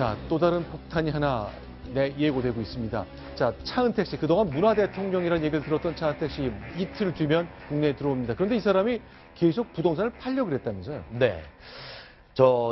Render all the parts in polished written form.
자, 또 다른 폭탄이 하나 예고되고 있습니다. 자, 차은택 씨, 그동안 문화대통령이라는 얘기를 들었던 차은택 씨 이틀 뒤면 국내에 들어옵니다. 그런데 이 사람이 계속 부동산을 팔려고 그랬다면서요? 네.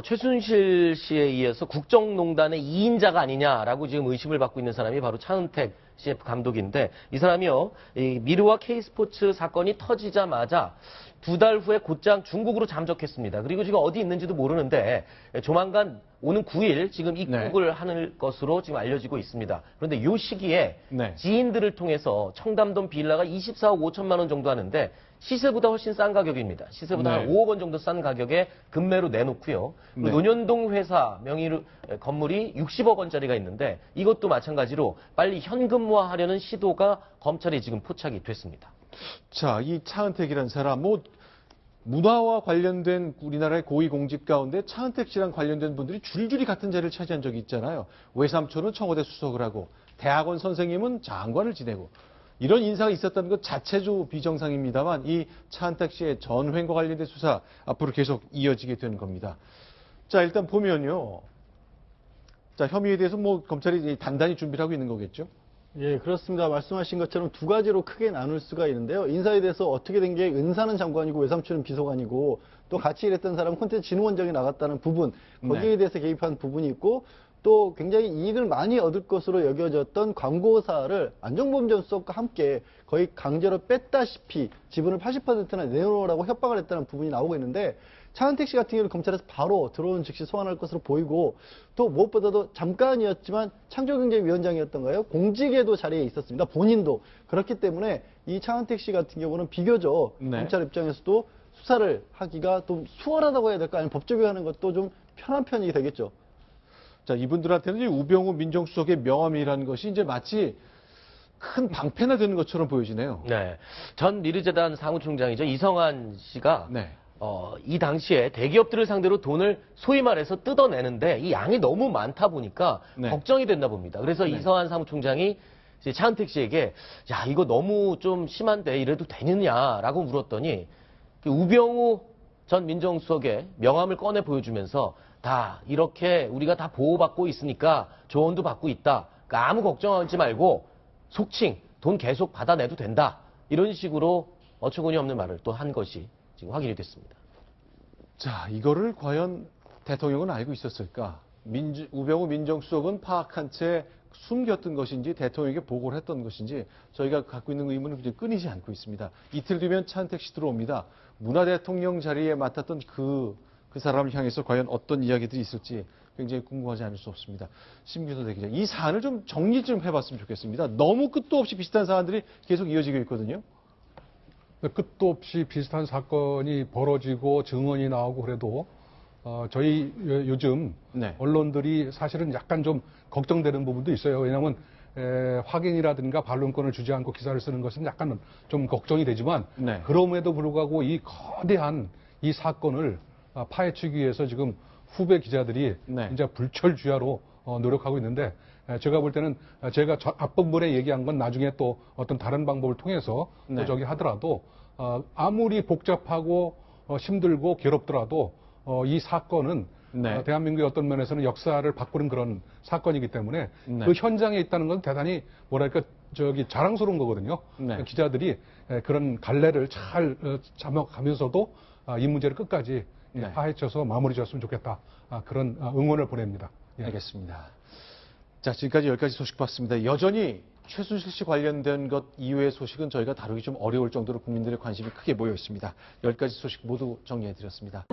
최순실 씨에 의해서 국정농단의 2인자가 아니냐라고 지금 의심을 받고 있는 사람이 바로 차은택 CF 감독인데, 이 사람이요, 이 미르와 K스포츠 사건이 터지자마자 2달 후에 곧장 중국으로 잠적했습니다. 그리고 지금 어디 있는지도 모르는데 조만간 오는 9일 지금 입국을 하는 것으로 지금 알려지고 있습니다. 그런데 이 시기에 지인들을 통해서 청담동 빌라가 24억 5천만 원 정도 하는데 시세보다 훨씬 싼 가격입니다. 시세보다 한 5억 원 정도 싼 가격에 금매로 내놓고요. 그 논현동 회사 명의로 건물이 60억 원짜리가 있는데 이것도 마찬가지로 빨리 현금화하려는 시도가 검찰에 지금 포착이 됐습니다. 자, 이 차은택이라는 사람, 문화와 관련된 우리나라의 고위공직 가운데 차은택 씨랑 관련된 분들이 줄줄이 같은 자리를 차지한 적이 있잖아요. 외삼촌은 청와대 수석을 하고 대학원 선생님은 장관을 지내고 이런 인사가 있었다는 것 자체도 비정상입니다만 이 차은택 씨의 전횡과 관련된 수사 앞으로 계속 이어지게 되는 겁니다. 자, 일단 보면요. 자, 혐의에 대해서 검찰이 단단히 준비를 하고 있는 거겠죠? 예, 그렇습니다. 말씀하신 것처럼 두 가지로 크게 나눌 수가 있는데요. 인사에 대해서 어떻게 된 게 은사는 장관이고 외삼촌은 비서관이고 또 같이 일했던 사람은 콘텐츠 진흥원장에 나갔다는 부분, 거기에 대해서 개입한 부분이 있고 또 굉장히 이익을 많이 얻을 것으로 여겨졌던 광고사를 안종범 전 수석과 함께 거의 강제로 뺐다시피 지분을 80%나 내놓으라고 협박을 했다는 부분이 나오고 있는데, 차은택 씨 같은 경우는 검찰에서 바로 들어온 즉시 소환할 것으로 보이고, 또 무엇보다도 잠깐이었지만 창조경제위원장이었던가요? 공직에도 자리에 있었습니다. 본인도. 그렇기 때문에 이 차은택 씨 같은 경우는 비교적 검찰 입장에서도 수사를 하기가 좀 수월하다고 해야 될까? 아니면 법조계하는 것도 좀 편한 편이 되겠죠. 자, 이분들한테는 우병우 민정수석의 명함이라는 것이 이제 마치 큰 방패나 되는 것처럼 보여지네요. 네. 전 미르재단 사무총장이죠. 이성한 씨가 이 당시에 대기업들을 상대로 돈을 소위 말해서 뜯어내는데 이 양이 너무 많다 보니까 걱정이 됐나 봅니다. 그래서 이성한 사무총장이 이제 차은택 씨에게 야, 이거 너무 좀 심한데 이래도 되느냐라고 물었더니 우병우 전 민정수석의 명함을 꺼내 보여주면서 다 이렇게 우리가 다 보호받고 있으니까 조언도 받고 있다. 그러니까 아무 걱정하지 말고 속칭 돈 계속 받아내도 된다. 이런 식으로 어처구니 없는 말을 또 한 것이 지금 확인이 됐습니다. 자, 이거를 과연 대통령은 알고 있었을까? 우병우 민정수석은 파악한 채 숨겼던 것인지 대통령에게 보고를 했던 것인지 저희가 갖고 있는 의문은 끊이지 않고 있습니다. 이틀 뒤면 차은택 씨 들어옵니다. 문화대통령 자리에 맡았던 그 사람을 향해서 과연 어떤 이야기들이 있을지 굉장히 궁금하지 않을 수 없습니다. 심규도 대기자, 이 사안을 좀 정리 좀 해봤으면 좋겠습니다. 너무 끝도 없이 비슷한 사안들이 계속 이어지고 있거든요. 끝도 없이 비슷한 사건이 벌어지고 증언이 나오고 그래도 저희 요즘 언론들이 사실은 약간 좀 걱정되는 부분도 있어요. 왜냐하면 확인이라든가 반론권을 주지 않고 기사를 쓰는 것은 약간 좀 걱정이 되지만 그럼에도 불구하고 이 거대한 이 사건을 파헤치기 위해서 지금 후배 기자들이 이제 불철주야로 노력하고 있는데, 제가 볼 때는 제가 앞부분에 얘기한 건 나중에 또 어떤 다른 방법을 통해서 또 저기 하더라도 아무리 복잡하고 힘들고 괴롭더라도 이 사건은 대한민국의 어떤 면에서는 역사를 바꾸는 그런 사건이기 때문에 그 현장에 있다는 건 대단히 뭐랄까 자랑스러운 거거든요. 기자들이 그런 갈래를 잘 잡아가면서도 이 문제를 끝까지 파헤쳐서 마무리 지었으면 좋겠다. 그런 응원을 보냅니다. 알겠습니다. 자, 지금까지 10가지 소식 봤습니다. 여전히 최순실 씨 관련된 것 이외의 소식은 저희가 다루기 좀 어려울 정도로 국민들의 관심이 크게 모여 있습니다. 10가지 소식 모두 정리해드렸습니다.